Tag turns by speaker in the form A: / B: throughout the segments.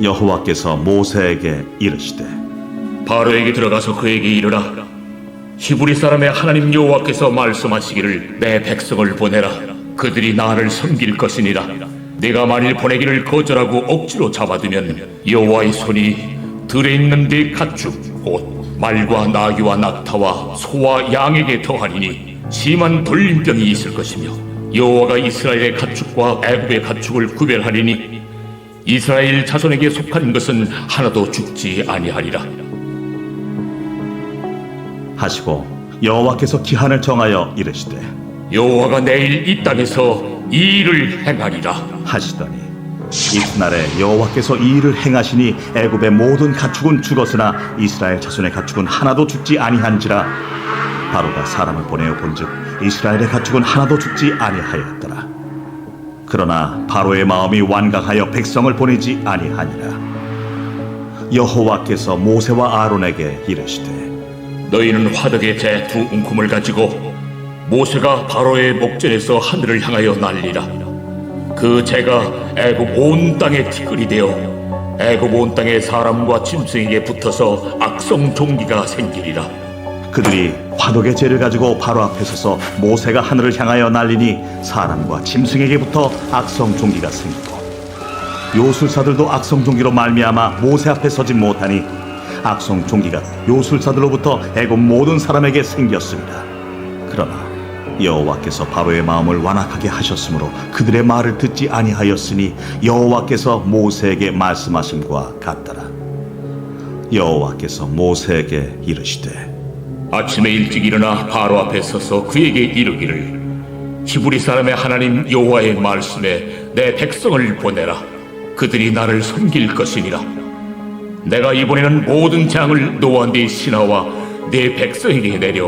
A: 여호와께서 모세에게 이르시되
B: 바로에게 들어가서 그에게 이르라. 히브리 사람의 하나님 여호와께서 말씀하시기를 내 백성을 보내라. 그들이 나를 섬길 것이니라. 내가 만일 보내기를 거절하고 억지로 잡아두면 여호와의 손이 들에 있는 네 가축 곧 말과 나귀와 낙타와 소와 양에게 더하리니 심한 돌림병이 있을 것이며 여호와가 이스라엘의 가축과 애굽의 가축을 구별하리니 이스라엘 자손에게 속한 것은 하나도 죽지 아니하리라
A: 하시고 여호와께서 기한을 정하여 이르시되
B: 여호와가 내일 이 땅에서 이 일을 행하리라
A: 하시더니 이튿날에 여호와께서 이 일을 행하시니 애굽의 모든 가축은 죽었으나 이스라엘 자손의 가축은 하나도 죽지 아니한지라. 바로가 사람을 보내어 본즉 이스라엘의 가축은 하나도 죽지 아니하였더라. 그러나 바로의 마음이 완강하여 백성을 보내지 아니하니라. 여호와께서 모세와 아론에게 이르시되
B: 너희는 화덕의 재 두 움큼을 가지고 모세가 바로의 목전에서 하늘을 향하여 날리라. 그 재가 애굽 온 땅에 티끌이 되어 애굽 온 땅에 사람과 짐승에게 붙어서 악성 종기가 생기리라.
A: 그들이 화덕의 재를 가지고 바로 앞에 서서 모세가 하늘을 향하여 날리니 사람과 짐승에게 붙어 악성 종기가 생기고 요술사들도 악성 종기로 말미암아 모세 앞에 서지 못하니 악성 종기가 요술사들로부터 애굽 모든 사람에게 생겼습니다. 그러나 여호와께서 바로의 마음을 완악하게 하셨으므로 그들의 말을 듣지 아니하였으니 여호와께서 모세에게 말씀하심과 같더라. 여호와께서 모세에게 이르시되
B: 아침에 일찍 일어나 바로 앞에 서서 그에게 이르기를 히브리 사람의 하나님 여호와의 말씀에 내 백성을 보내라. 그들이 나를 섬길 것이니라. 내가 이번에는 모든 재앙을 너와 네 신하와 네 백성에게 내려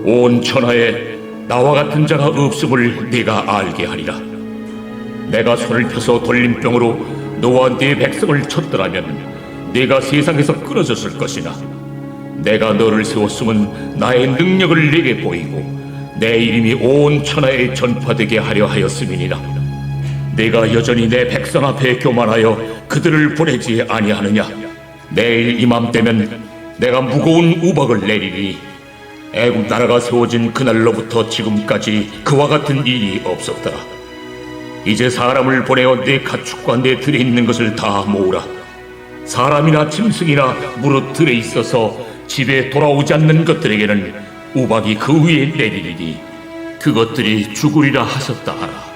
B: 온 천하에 나와 같은 자가 없음을 네가 알게 하리라. 내가 손을 펴서 돌림병으로 너와 네 백성을 쳤더라면 네가 세상에서 끊어졌을 것이나 내가 너를 세웠음은 나의 능력을 네게 보이고 내 이름이 온 천하에 전파되게 하려 하였음이니라. 네가 여전히 내 백성 앞에 교만하여 그들을 보내지 아니하느냐. 내일 이맘때면 내가 무거운 우박을 내리리니 애굽 나라가 세워진 그날로부터 지금까지 그와 같은 일이 없었더라. 이제 사람을 보내어 내 가축과 내 들에 있는 것을 다 모으라. 사람이나 짐승이나 무릇 들에 있어서 집에 돌아오지 않는 것들에게는 우박이 그 위에 내리리니 그것들이 죽으리라 하셨다 하라.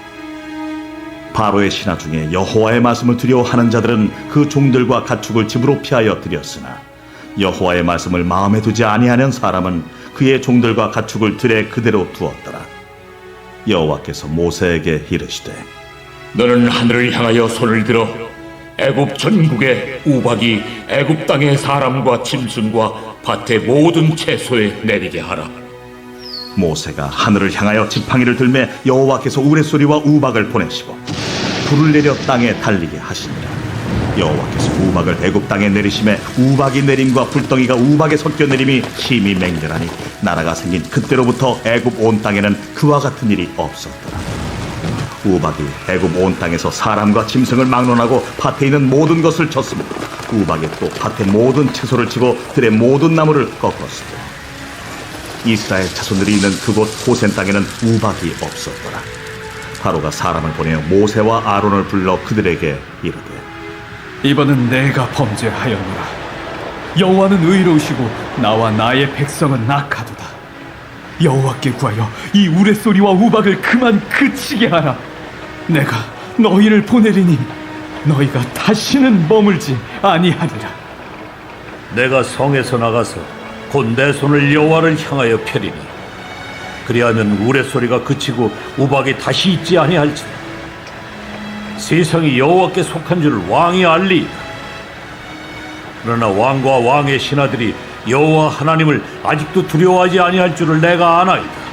A: 바로의 신하 중에 여호와의 말씀을 두려워하는 자들은 그 종들과 가축을 집으로 피하여 들였으나 여호와의 말씀을 마음에 두지 아니하는 사람은 그의 종들과 가축을 들에 그대로 두었더라. 여호와께서 모세에게 이르시되
B: 너는 하늘을 향하여 손을 들어 애굽 전국에 우박이 애굽 땅의 사람과 짐승과 밭의 모든 채소에 내리게 하라.
A: 모세가 하늘을 향하여 지팡이를 들매 여호와께서 우레소리와 우박을 보내시고 불을 내려 땅에 달리게 하시니라. 여호와께서 우박을 애굽 땅에 내리심에 우박이 내림과 불덩이가 우박에 섞여 내림이 심히 맹렬하니 나라가 생긴 그때로부터 애굽 온 땅에는 그와 같은 일이 없었더라. 우박이 애굽 온 땅에서 사람과 짐승을 막론하고 밭에 있는 모든 것을 쳤으며 우박이 또 밭의 모든 채소를 치고 들의 모든 나무를 꺾었으며 이스라엘 자손들이 있는 그곳 고센 땅에는 우박이 없었더라. 바로가 사람을 보내어 모세와 아론을 불러 그들에게 이르되
C: 이번은 내가 범죄하였노라. 여호와는 의로우시고 나와 나의 백성은 악하도다. 여호와께 구하여 이 우레소리와 우박을 그만 그치게 하라. 내가 너희를 보내리니 너희가 다시는 머물지 아니하리라.
D: 내가 성에서 나가서 곧 내 손을 여호와를 향하여 펴리니 그리하면 우레소리가 그치고 우박이 다시 있지 아니할지니 세상이 여호와께 속한 줄을 왕이 알리이다. 그러나 왕과 왕의 신하들이 여호와 하나님을 아직도 두려워하지 아니할 줄을 내가 아나이다.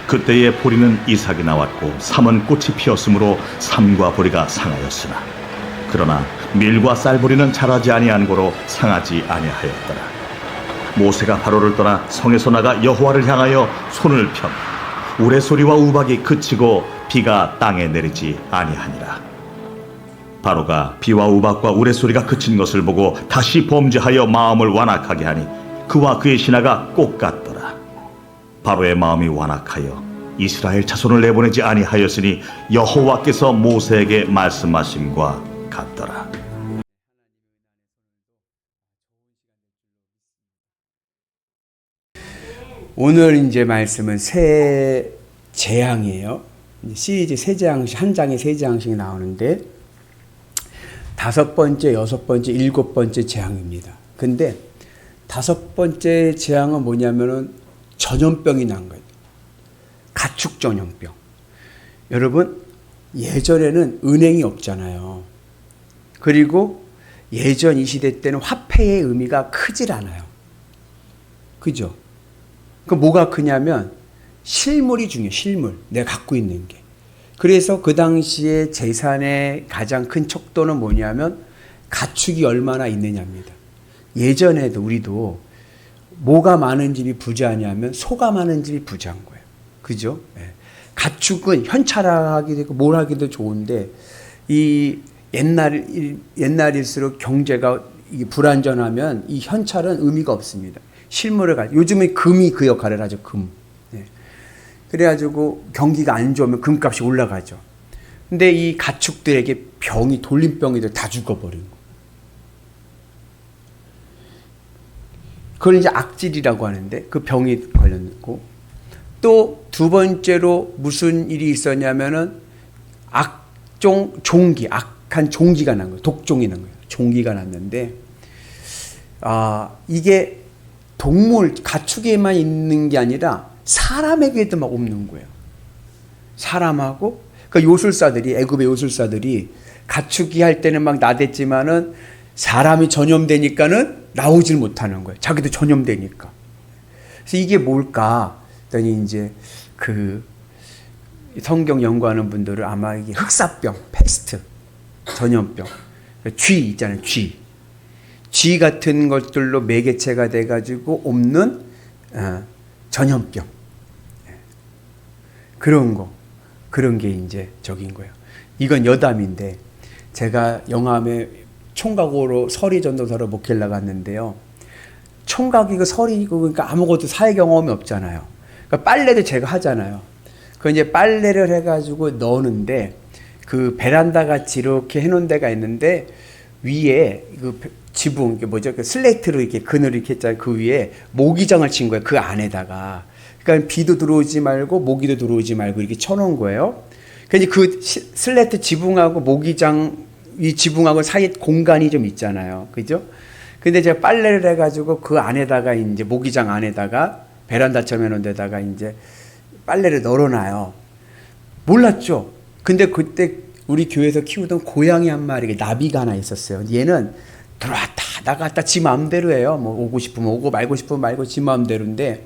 A: 그때에 보리는 이삭이 나왔고 삼은 꽃이 피었으므로 삼과 보리가 상하였으나 그러나 밀과 쌀보리는 자라지 아니한 고로 상하지 아니하였더라. 모세가 바로를 떠나 성에서 나가 여호와를 향하여 손을 펴 펴. 우레소리와 우박이 그치고 비가 땅에 내리지 아니하니라. 바로가 비와 우박과 우레소리가 그친 것을 보고 다시 범죄하여 마음을 완악하게 하니 그와 그의 신하가 꼭 같더라. 바로의 마음이 완악하여 이스라엘 자손을 내보내지 아니하였으니 여호와께서 모세에게 말씀하심과 같더라.
E: 오늘 이제 말씀은 새 재앙이에요. 시리즈 새 재앙식, 한 장에 새 재앙식이 나오는데 5번째, 6번째, 7번째 재앙입니다. 근데 5번째 재앙은 뭐냐면은 전염병이 난 거예요. 가축 전염병. 여러분, 예전에는 은행이 없잖아요. 그리고 예전 이 시대 때는 화폐의 의미가 크질 않아요. 그죠? 그 뭐가 크냐면 실물이 중요해요. 실물. 내가 갖고 있는 게. 그래서 그 당시에 재산의 가장 큰 척도는 뭐냐면 가축이 얼마나 있느냐입니다. 예전에도 우리도 뭐가 많은 집이 부자냐면 소가 많은 집이 부자인 거예요. 그죠? 네. 가축은 현찰하기도 되고 뭘 하기도 좋은데 이 옛날일수록 경제가 불안전하면 이 현찰은 의미가 없습니다. 실물을 가지고 요즘은 금이 그 역할을 하죠. 금. 네. 그래가지고 경기가 안 좋으면 금값이 올라가죠. 근데 이 가축들에게 병이 돌림병이들 다 죽어버린 거. 그걸 이제 악질이라고 하는데 그 병이 걸렸고 또 두 번째로 무슨 일이 있었냐면은 악한 종기가 난 거예요. 독종이 난 거예요. 종기가 났는데 이게 동물, 가축에만 있는 게 아니라 사람에게도 막 옵는 거예요. 사람하고 그 요술사들이, 애굽의 요술사들이 가축이 할 때는 막 나댔지만은 사람이 전염되니까는 나오질 못하는 거예요. 자기도 전염되니까. 그래서 이게 뭘까? 했더니 이제 그 성경 연구하는 분들은 아마 이게 흑사병, 패스트, 전염병, 쥐 있잖아요. 쥐 같은 것들로 매개체가 돼가지고 옮는 전염병. 그런 게 이제 저긴 거예요. 이건 여담인데 제가 영암에 총각으로 서리 전도사로 목회를 나갔는데요. 총각이 그 서리고 그러니까 아무것도 사회 경험이 없잖아요. 그러니까 빨래도 제가 하잖아요. 그 이제 빨래를 해가지고 넣는데 그 베란다 같이 이렇게 해놓은 데가 있는데 위에 그 지붕, 그 슬레이트로 이렇게 그늘 이렇게 했잖아요. 그 위에 모기장을 친 거예요. 그 안에다가. 그러니까 비도 들어오지 말고 모기도 들어오지 말고 이렇게 쳐놓은 거예요. 그래서 그 슬레이트 지붕하고 모기장 이 지붕하고 사이에 공간이 좀 있잖아요. 그죠? 근데 제가 빨래를 해가지고 그 안에다가 이제 모기장 안에다가 베란다처럼 해놓은 데다가 이제 빨래를 널어놔요. 몰랐죠? 근데 그때 우리 교회에서 키우던 고양이 한 마리, 나비가 하나 있었어요. 얘는 들어왔다 나갔다 지 마음대로 해요. 뭐 오고 싶으면 오고 말고 싶으면 말고 지 마음대로인데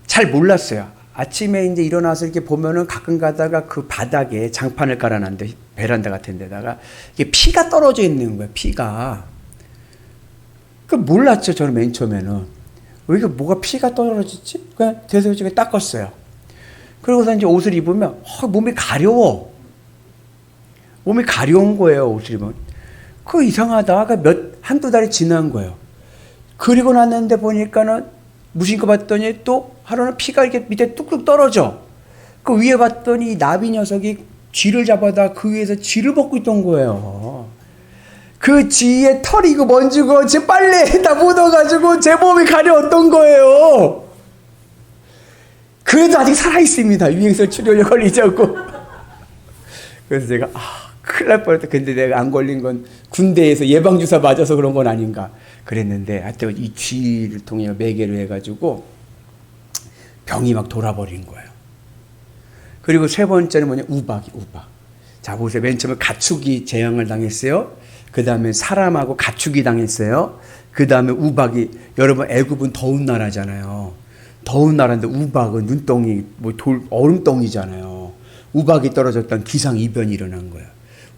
E: 잘 몰랐어요. 아침에 이제 일어나서 이렇게 보면은 가끔 가다가 그 바닥에 장판을 깔아놨는데 베란다 같은 데다가 이게 피가 떨어져 있는 거예요. 피가. 그 몰랐죠. 저는 맨 처음에는. 왜 이게 뭐가 피가 떨어지지? 그냥 대수롭게 닦았어요. 그러고서 이제 옷을 입으면 몸이 가려워. 몸이 가려운 거예요. 옷을 입으면. 그 이상하다. 한두 달이 지난 거예요. 그리고 났는데 보니까는 무심코 봤더니 또 하루는 피가 이렇게 밑에 뚝뚝 떨어져. 그 위에 봤더니 이 나비 녀석이 쥐를 잡아다 그 위에서 쥐를 먹고 있던 거예요. 그 쥐의 털이고 먼지고 제 빨래에다 묻어가지고 제 몸이 가려웠던 거예요. 그래도 아직 살아있습니다. 유행성 출혈에 걸리지 않고. 그래서 제가 큰일 날 뻔했다. 근데 내가 안 걸린 건 군대에서 예방주사 맞아서 그런 건 아닌가 그랬는데 하여튼 이 쥐를 통해 매개로 해가지고 병이 막 돌아버린 거예요. 그리고 세 번째는 뭐냐? 우박. 자 보세요. 맨 처음에 가축이 재앙을 당했어요. 그 다음에 사람하고 가축이 당했어요. 그 다음에 우박이. 여러분 애굽은 더운 나라잖아요. 더운 나라인데 우박은 눈덩이 얼음덩이잖아요. 우박이 떨어졌던 기상이변이 일어난 거예요.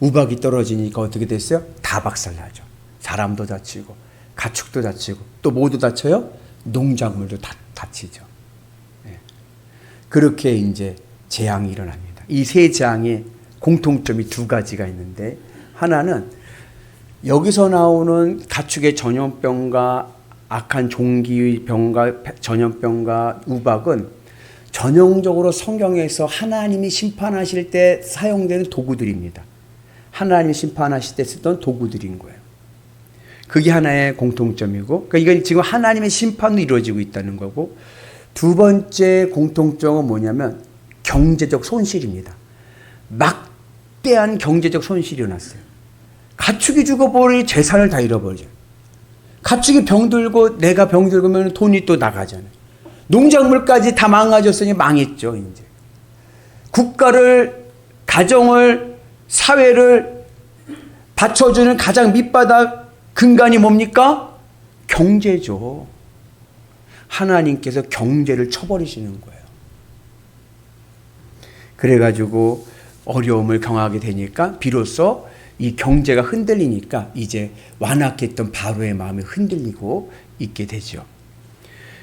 E: 우박이 떨어지니까 어떻게 됐어요? 다 박살나죠. 사람도 다치고 가축도 다치고 또 뭐도 다쳐요? 농작물도 다치죠. 네. 그렇게 이제 재앙이 일어납니다. 이 세 재앙의 공통점이 두 가지가 있는데 하나는 여기서 나오는 가축의 전염병과 악한 종기병과 전염병과 우박은 전형적으로 성경에서 하나님이 심판하실 때 사용되는 도구들입니다. 하나님이 심판하실 때 쓰던 도구들인 거예요. 그게 하나의 공통점이고, 그러니까 이건 지금 하나님의 심판도 이루어지고 있다는 거고, 두 번째 공통점은 뭐냐면 경제적 손실입니다. 막대한 경제적 손실이 일어났어요. 가축이 죽어버리니 재산을 다 잃어버리죠. 가축이 병들고 내가 병들면 돈이 또 나가잖아요. 농작물까지 다 망가졌으니 망했죠, 이제. 국가를, 가정을, 사회를 받쳐주는 가장 밑바닥 근간이 뭡니까? 경제죠. 하나님께서 경제를 쳐버리시는 거예요. 그래가지고 어려움을 경하게 되니까 비로소 이 경제가 흔들리니까 이제 완악했던 바로의 마음이 흔들리고 있게 되죠.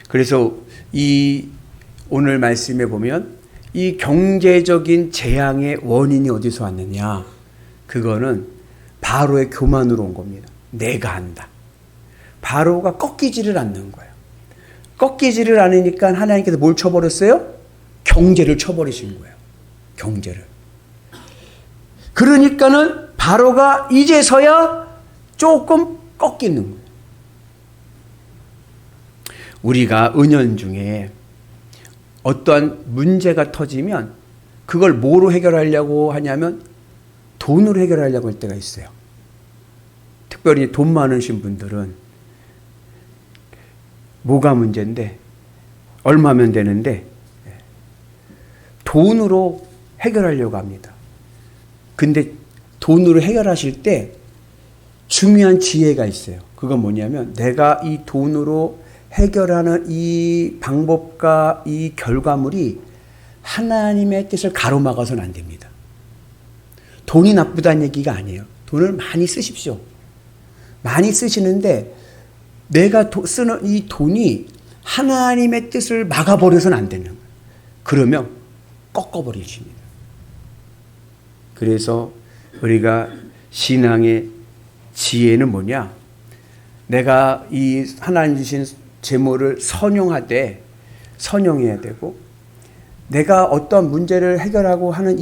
E: 그래서 이 오늘 말씀에 보면 이 경제적인 재앙의 원인이 어디서 왔느냐? 그거는 바로의 교만으로 온 겁니다. 내가 한다. 바로가 꺾이지를 않는 거예요. 꺾이지를 않으니까 하나님께서 뭘 쳐버렸어요? 경제를 쳐버리신 거예요. 경제를. 그러니까는 바로가 이제서야 조금 꺾이는 거예요. 우리가 은연중에 어떠한 문제가 터지면 그걸 뭐로 해결하려고 하냐면 돈으로 해결하려고 할 때가 있어요. 특별히 돈 많으신 분들은 뭐가 문제인데 얼마면 되는데 돈으로 해결하려고 합니다. 근데 돈으로 해결하실 때 중요한 지혜가 있어요. 그건 뭐냐면 내가 이 돈으로 해결하는 이 방법과 이 결과물이 하나님의 뜻을 가로막아서는 안 됩니다. 돈이 나쁘다는 얘기가 아니에요. 돈을 많이 쓰십시오. 많이 쓰시는데 내가 쓰는 이 돈이 하나님의 뜻을 막아버려서는 안 되는 거예요. 그러면 꺾어버리십니다. 그래서 우리가 신앙의 지혜는 뭐냐? 내가 이 하나님 주신 재물을 선용해야 되고, 내가 어떤 문제를 해결하고 하는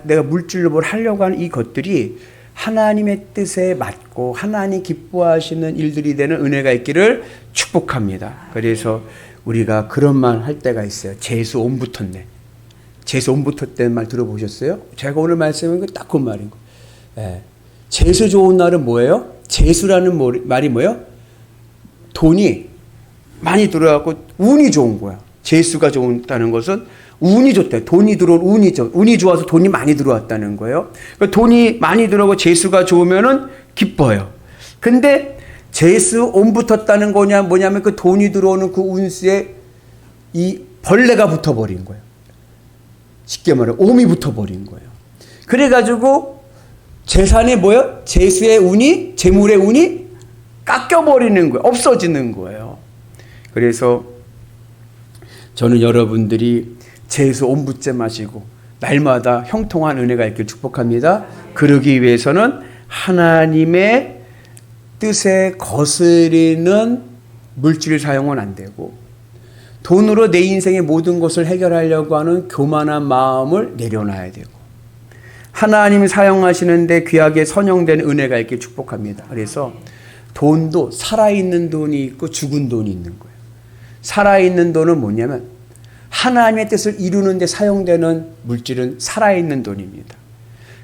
E: 내가 물질로 뭘 하려고 하는 이 것들이 하나님의 뜻에 맞고 하나님 기뻐하시는 일들이 되는 은혜가 있기를 축복합니다. 그래서 우리가 그런 말 할 때가 있어요. 재수 온 붙었네. 재수 온 붙었다는 말 들어보셨어요? 제가 오늘 말씀한 딱 그 말인 거예요. 예. 재수 좋은 날은 뭐예요? 재수라는 말이 뭐예요? 돈이 많이 들어가고 운이 좋은 거야. 재수가 좋다는 것은 운이 좋다. 돈이 들어온 운이 좋아서 돈이 많이 들어왔다는 거예요. 그러니까 돈이 많이 들어오고 재수가 좋으면은 기뻐요. 근데 재수 온 붙었다는 거냐 뭐냐면 그 돈이 들어오는 그 운수에 이 벌레가 붙어버린 거예요. 쉽게 말해 옴이 붙어버린 거예요. 그래가지고 재산에 뭐예요? 재수의 운이, 재물의 운이 깎여버리는 거예요. 없어지는 거예요. 그래서 저는 여러분들이 재수 온 붙지 마시고 날마다 형통한 은혜가 있길 축복합니다. 그러기 위해서는 하나님의 뜻에 거스리는 물질 사용은 안 되고 돈으로 내 인생의 모든 것을 해결하려고 하는 교만한 마음을 내려놔야 되고 하나님이 사용하시는데 귀하게 선용된 은혜가 있길 축복합니다. 그래서 돈도 살아있는 돈이 있고 죽은 돈이 있는 거예요. 살아있는 돈은 뭐냐면 하나님의 뜻을 이루는 데 사용되는 물질은 살아있는 돈입니다.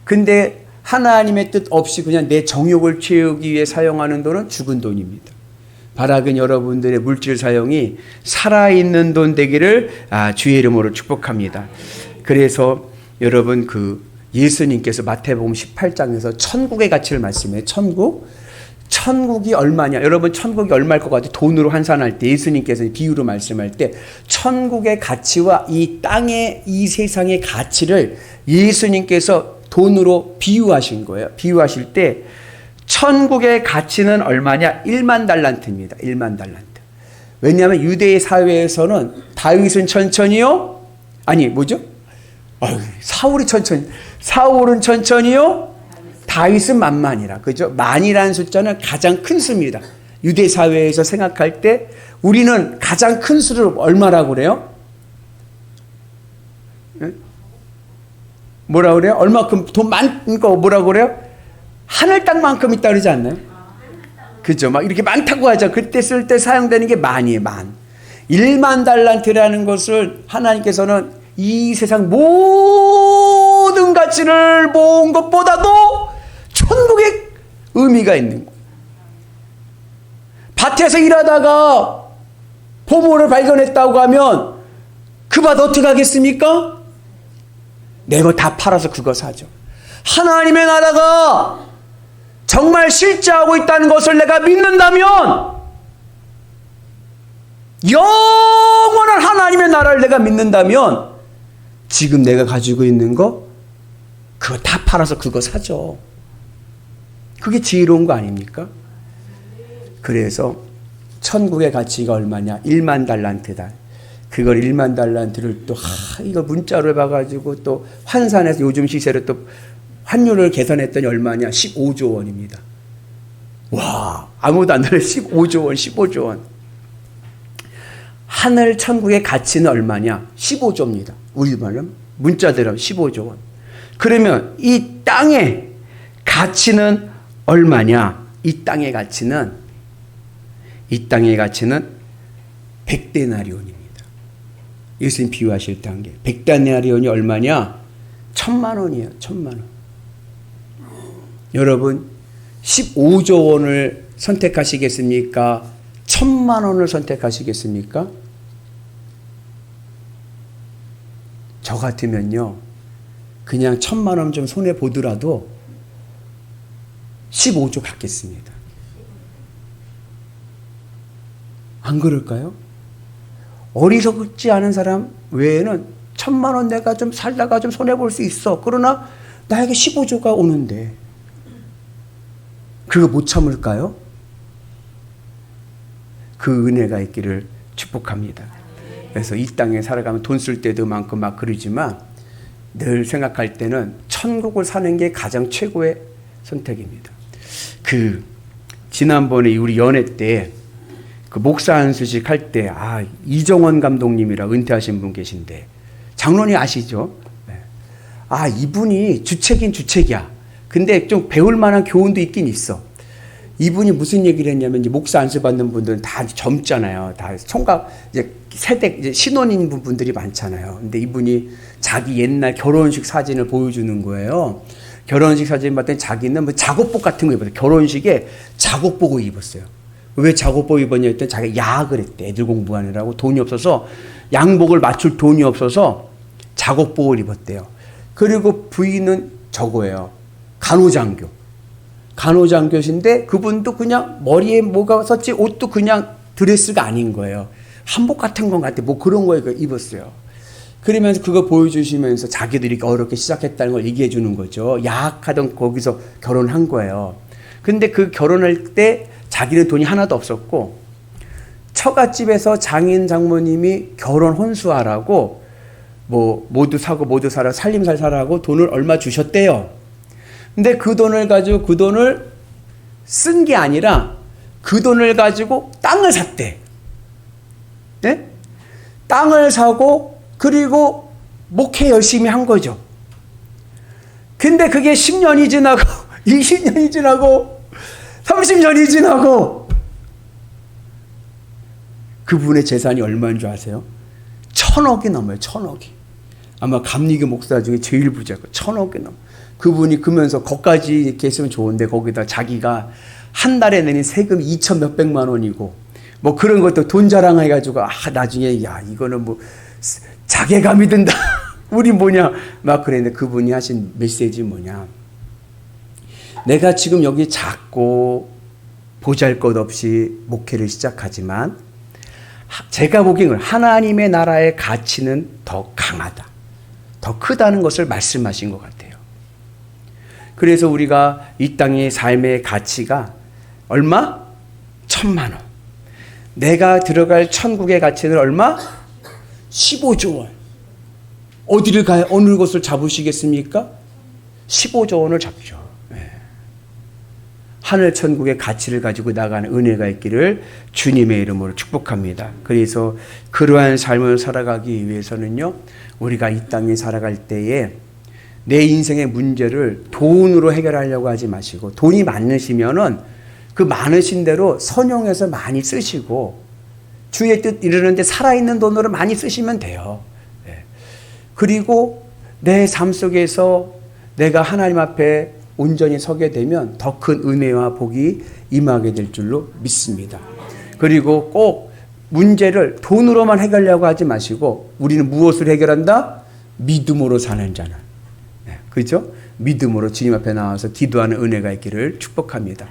E: 근데 하나님의 뜻 없이 그냥 내 정욕을 채우기 위해 사용하는 돈은 죽은 돈입니다. 바라긴 여러분들의 물질 사용이 살아있는 돈 되기를 주의 이름으로 축복합니다. 그래서 여러분 예수님께서 마태복음 18장에서 천국의 가치를 말씀해요. 천국이 얼마냐? 여러분 천국이 얼마일 것 같아요? 돈으로 환산할 때 예수님께서 비유로 말씀할 때 천국의 가치와 이 땅의 이 세상의 가치를 예수님께서 돈으로 비유하신 거예요. 비유하실 때 천국의 가치는 얼마냐? 1만 달란트입니다. 1만 달란트. 왜냐하면 유대의 사회에서는 다윗은 천천히요? 아니 뭐죠? 사울은 천천히요? 다윗은 만만이라. 그죠? 만이라는 숫자는 가장 큰 수입니다. 유대 사회에서 생각할 때 우리는 가장 큰 수를 얼마라고 그래요? 뭐라고 그래요? 얼마큼 돈 많은 거 뭐라고 그래요? 하늘 땅만큼 있다 그러지 않나요? 그죠? 막 이렇게 많다고 하죠. 그때 쓸 때 사용되는 게 만이에요, 만. 1만 달란트라는 것을 하나님께서는 이 세상 모든 가치를 모은 것보다도 천국의 의미가 있는 거예요. 밭에서 일하다가 보물을 발견했다고 하면 그 밭 어떻게 하겠습니까? 내가 다 팔아서 그거 사죠. 하나님의 나라가 정말 실제하고 있다는 것을 내가 믿는다면, 영원한 하나님의 나라를 내가 믿는다면 지금 내가 가지고 있는 거 그거 다 팔아서 그거 사죠. 그게 지혜로운 거 아닙니까? 그래서 천국의 가치가 얼마냐? 1만 달란트다. 그걸 1만 달란트를 또 이거 문자로 해봐가지고 또 환산해서 요즘 시세로 또 환율을 계산했더니 얼마냐? 15조 원입니다. 와, 아무도 안 들어요. 15조 원, 15조 원. 하늘 천국의 가치는 얼마냐? 15조입니다. 우리말은 문자대로 15조 원. 그러면 이 땅의 가치는 얼마냐? 이 땅의 가치는 100데나리온입니다. 예수님 비유하실 때 한 게 100데나리온이 얼마냐? 1000만 원이에요. 1000만 원. 여러분 15조 원을 선택하시겠습니까? 1000만 원을 선택하시겠습니까? 저 같으면요, 그냥 1000만 원 좀 손해 보더라도 15조 갖겠습니다. 안 그럴까요? 어리석지 않은 사람 외에는 1000만 원 내가 좀 살다가 좀 손해 볼 수 있어. 그러나 나에게 15조가 오는데 그거 못 참을까요? 그 은혜가 있기를 축복합니다. 그래서 이 땅에 살아가면 돈 쓸 때도 많고 막 그러지만 늘 생각할 때는 천국을 사는 게 가장 최고의 선택입니다. 지난번에 우리 연회 때 그 목사 안수식 할 때 이정원 감독님이라 은퇴하신 분 계신데 장로님 아시죠? 이분이 주책인 주책이야. 근데 좀 배울 만한 교훈도 있긴 있어. 이분이 무슨 얘기를 했냐면, 이제 목사 안수 받는 분들은 다 젊잖아요. 다 총각 이제 세대 이제 신혼인 분들이 많잖아요. 근데 이분이 자기 옛날 결혼식 사진을 보여주는 거예요. 결혼식 사진 봤더니 자기는 뭐 작업복 같은 거 입었어요. 결혼식에 작업복을 입었어요. 왜 작업복 입었냐 했더니 자기가 야학을 했대. 애들 공부하느라고 돈이 없어서, 양복을 맞출 돈이 없어서 작업복을 입었대요. 그리고 부인은 저거예요. 간호장교신데 그분도 그냥 머리에 뭐가 썼지, 옷도 그냥 드레스가 아닌 거예요. 한복 같은 건 같아. 뭐 그런 거에 입었어요. 그러면서 그거 보여주시면서 자기들이 어렵게 시작했다는 걸 얘기해 주는 거죠. 야학하던 거기서 결혼한 거예요. 근데 그 결혼할 때 자기는 돈이 하나도 없었고, 처갓집에서 장인 장모님이 결혼 혼수하라고 뭐 모두 사고 모두 사라, 살림살 사라고 돈을 얼마 주셨대요. 근데 그 돈을 가지고 그 돈을 쓴 게 아니라 그 돈을 가지고 땅을 샀대. 네? 땅을 사고 그리고 목회 열심히 한 거죠. 근데 그게 10년이 지나고 20년이 지나고 30년이 지나고 그분의 재산이 얼마인 줄 아세요? 1000억이 넘어요. 1000억이. 아마 감리교 목사 중에 제일 부자고 1000억이 넘어. 그분이 그러면서 거기까지 이렇게 했으면 좋은데 거기다 자기가 한 달에 내는 세금 2천 몇백만 원이고 뭐 그런 것도 돈 자랑해가지고 나중에 이거는 뭐 자괴감이 든다. 우리 뭐냐 막 그랬는데 그분이 하신 메시지 뭐냐, 내가 지금 여기 작고 보잘것없이 목회를 시작하지만 제가 보기에는 하나님의 나라의 가치는 더 강하다, 더 크다는 것을 말씀하신 것 같아요. 그래서 우리가 이 땅의 삶의 가치가 얼마? 1000만 원. 내가 들어갈 천국의 가치는 얼마? 15조 원. 어디를 가요? 어느 곳을 잡으시겠습니까? 15조 원을 잡죠. 네. 하늘 천국의 가치를 가지고 나가는 은혜가 있기를 주님의 이름으로 축복합니다. 그래서 그러한 삶을 살아가기 위해서는요, 우리가 이 땅에 살아갈 때에 내 인생의 문제를 돈으로 해결하려고 하지 마시고, 돈이 많으시면은 그 많으신 대로 선용해서 많이 쓰시고, 주의 뜻 이루는데 살아있는 돈으로 많이 쓰시면 돼요. 그리고 내 삶 속에서 내가 하나님 앞에 온전히 서게 되면 더 큰 은혜와 복이 임하게 될 줄로 믿습니다. 그리고 꼭 문제를 돈으로만 해결하려고 하지 마시고, 우리는 무엇을 해결한다? 믿음으로 사는 자는. 그렇죠? 믿음으로 주님 앞에 나와서 기도하는 은혜가 있기를 축복합니다.